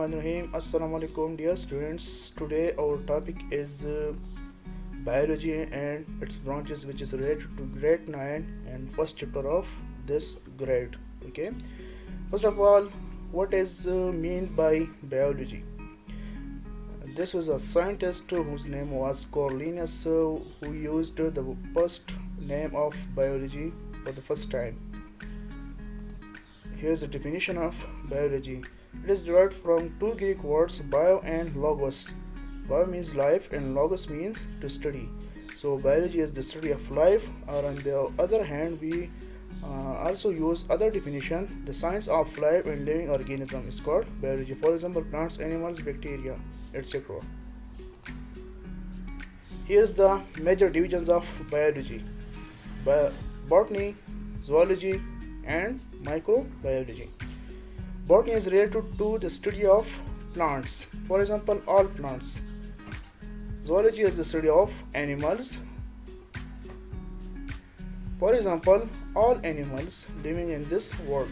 Bismillahirrahmanirrahim. Assalamu alaikum, dear students. Today our topic is biology and its branches, which is related to grade 9 and first chapter of this grade. Okay. First of all, what is mean by biology? This was a scientist whose name was Cornelius, who used the first name of biology for the first time. Here's a definition of biology. It is derived from two Greek words, bio and logos. Bio means life and logos means to study. So biology is the study of life, or on the other hand, we also use other definition. The science of life and living organism is called biology. For example, plants, animals, bacteria, etc. Here's the major divisions of biology: botany, zoology, and microbiology. Botany is related to the study of plants. For example, all plants. Zoology is the study of animals. For example, all animals living in this world.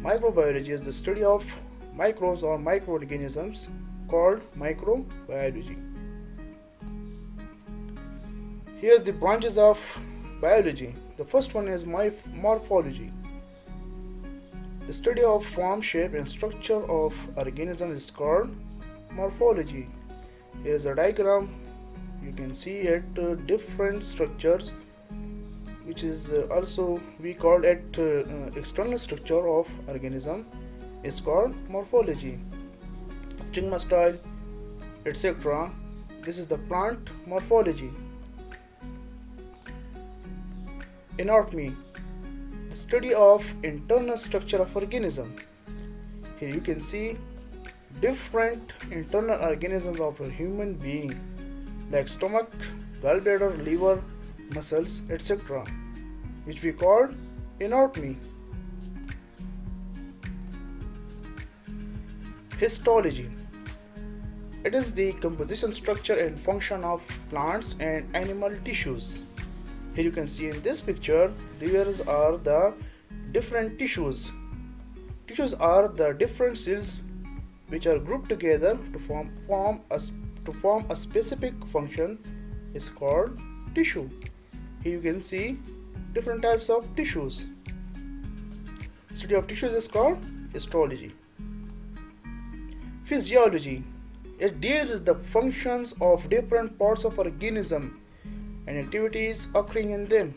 Microbiology is the study of microbes or microorganisms, called microbiology. Here's the branches of biology. The first one is morphology. The study of form, shape, and structure of organisms is called morphology. Here is a diagram. You can see it different structures, which is also we call it external structure of organism is called morphology. Stigma style, etc. This is the plant morphology. Anatomy, the study of internal structure of organism. Here you can see different internal organisms of a human being, like stomach, gallbladder, liver, muscles, etc., which we call anatomy. Histology, it is the composition, structure, and function of plants and animal tissues. Here you can see in this picture, there are the different tissues. Tissues are the different cells which are grouped together to form a specific function is called tissue. Here you can see different types of tissues. Study of tissues is called histology. Physiology, it deals with the functions of different parts of organism and activities occurring in them.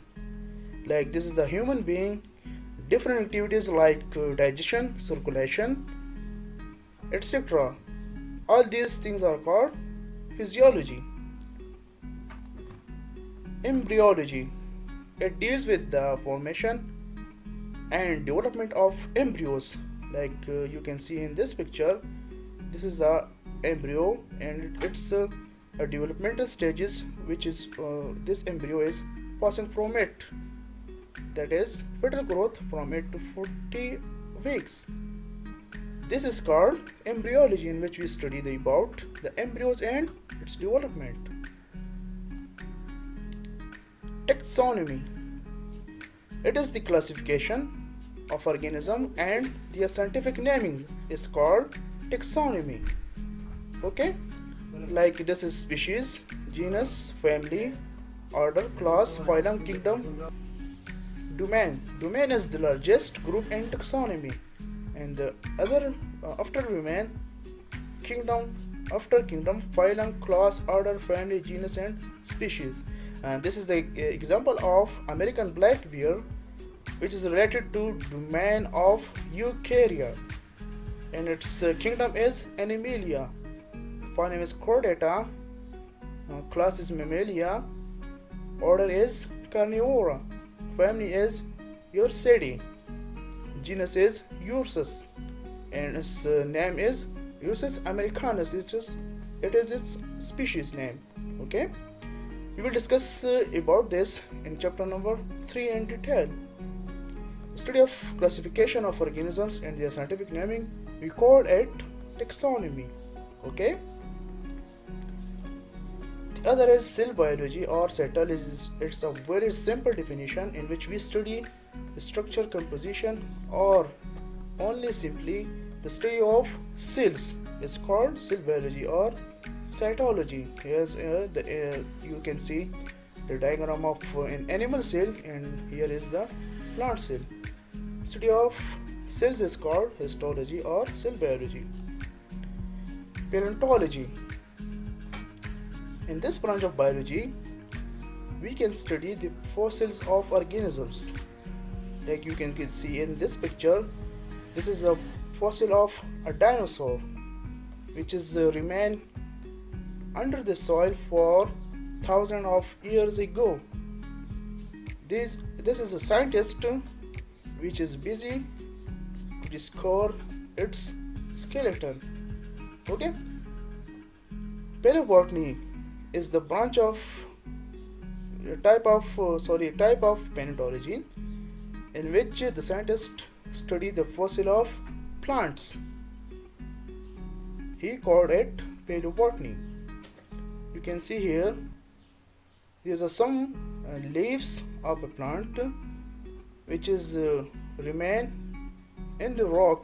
Like this is the human being, different activities like digestion, circulation, etc. All these things are called physiology. Embryology, it deals with the formation and development of embryos. Like you can see in this picture, this is a embryo and it's a developmental stages, which is this embryo is passing from it, that is fetal growth from 8 to 40 weeks. This is called embryology, in which we study about the embryos and its development. Taxonomy, it is the classification of organism and their scientific naming is called taxonomy. Okay, like this is species, genus, family, order, class, phylum, kingdom, domain. Domain is the largest group in taxonomy, and the other after domain, kingdom, after kingdom, phylum, class, order, family, genus, and species. And this is the example of American black bear, which is related to domain of Eukarya, and its kingdom is Animalia. Phylum is Chordata, class is Mammalia, order is Carnivora, family is Ursidae, genus is Ursus, and its name is Ursus americanus. It is its species name. Okay, we will discuss about this in chapter number 3 in detail. Study of classification of organisms and their scientific naming, we call it taxonomy. Okay. The other is cell biology or cytology. It's a very simple definition in which we study the structure, composition, or only simply The study of cells is called cell biology or cytology. Here's you can see the diagram of an animal cell, and here is the plant cell. Study of cells is called histology or cell biology. Paleontology. In this branch of biology, we can study the fossils of organisms. Like you can see in this picture, this is a fossil of a dinosaur which is remain under the soil for thousands of years ago. This is a scientist which is busy to discover its skeleton. Okay, paleobotany is the branch of type of paleontology in which the scientists study the fossil of plants. He called it paleobotany. You can see here these are some leaves of a plant which is remain in the rock.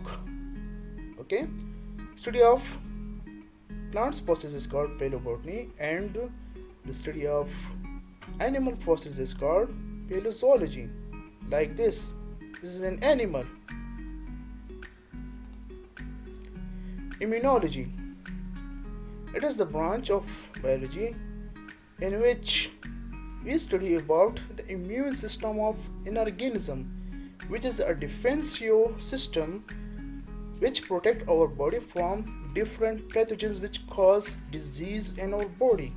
Okay, study of plants fossils is called paleobotany, and the study of animal fossils is called paleozoology. Like this is an animal. Immunology. It is the branch of biology in which we study about the immune system of an organism, which is a defensive system which protect our body from different pathogens which cause disease in our body.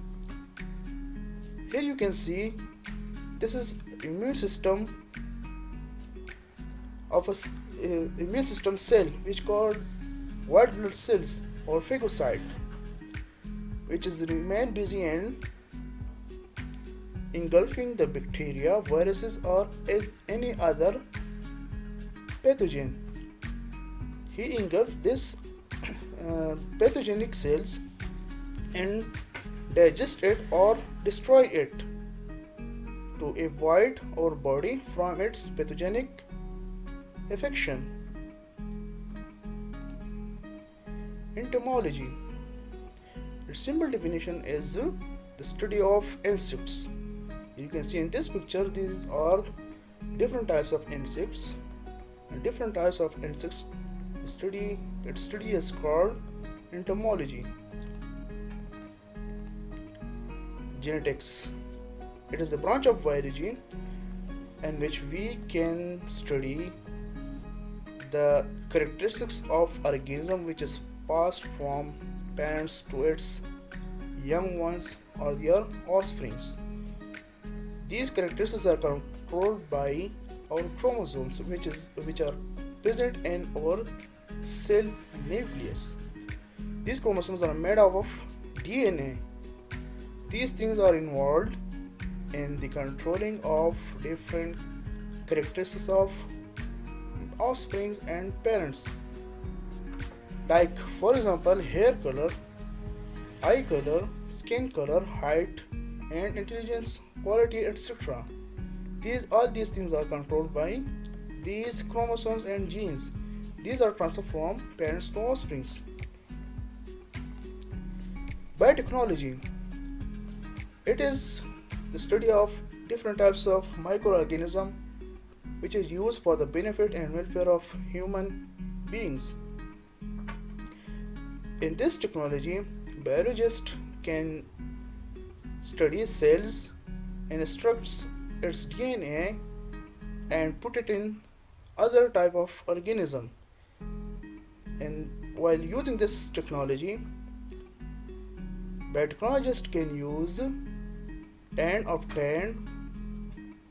Here you can see this is immune system of a immune system cell which called white blood cells or phagocyte, which is remain busy in engulfing the bacteria, viruses or any other pathogen. He engulfs this pathogenic cells and digest it or destroy it to avoid our body from its pathogenic affection. Entomology. Its simple definition is the study of insects. You can see in this picture these are different types of insects, and different types of insects study is called entomology. Genetics. It is a branch of biology in which we can study the characteristics of organism which is passed from parents to its young ones or their offsprings. These characteristics are controlled by our chromosomes which are present in our cell nucleus. These chromosomes are made up of DNA. These things are involved in the controlling of different characteristics of offsprings and parents, like for example hair color, eye color, skin color, height and intelligence, quality, etc. All these things are controlled by these chromosomes and genes. These are transferred from parents to offsprings. Biotechnology. It is the study of different types of microorganisms which is used for the benefit and welfare of human beings. In this technology, biologists can study cells and extract its DNA and put it in other type of organism. And while using this technology, biotechnologists can use and obtain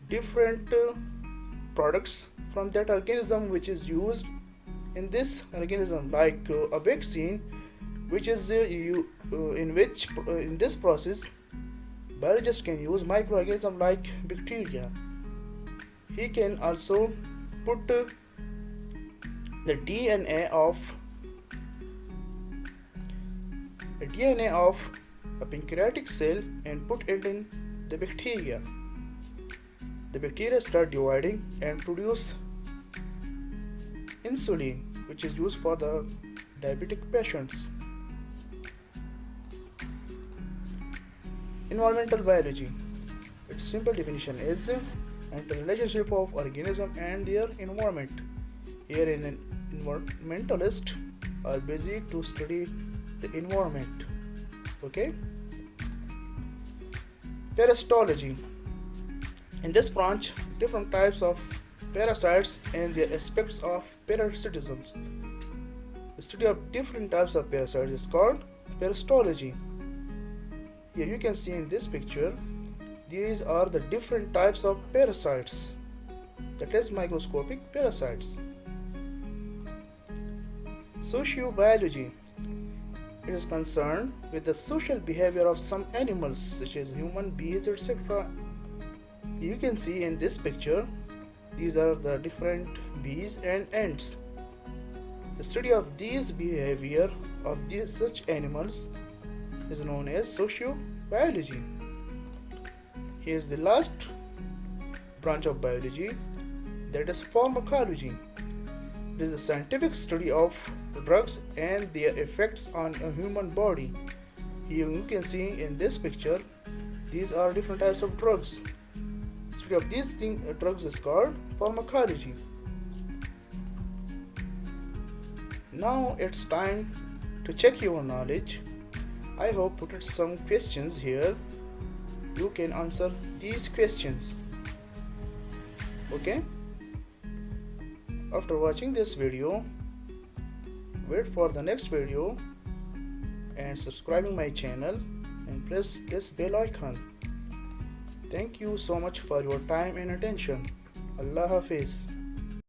different products from that organism which is used in this organism, like a vaccine which is in this process biologists can use microorganisms like bacteria. He can also put the DNA of a pancreatic cell and put it in the bacteria. The bacteria start dividing and produce insulin, which is used for the diabetic patients. Environmental biology. Its simple definition is interrelationship of organism and their environment. Here an environmentalist are busy to study the environment. Okay. Parasitology. In this branch, different types of parasites and their aspects of parasitism. The study of different types of parasites is called parasitology. Here you can see in this picture, these are the different types of parasites, that is microscopic parasites. Sociobiology. It is concerned with the social behavior of some animals such as human, bees, etc. You can see in this picture, these are the different bees and ants. The study of these behavior of such animals is known as sociobiology. Here is the last branch of biology, that is pharmacology. It is a scientific study of drugs and their effects on a human body. Here you can see in this picture, these are different types of drugs. Study of these drugs is called pharmacology. Now it's time to check your knowledge. I hope put some questions here. You can answer these questions. Okay? After watching this video, wait for the next video and subscribing my channel and press this bell icon. Thank you so much for your time and attention. Allah Hafiz.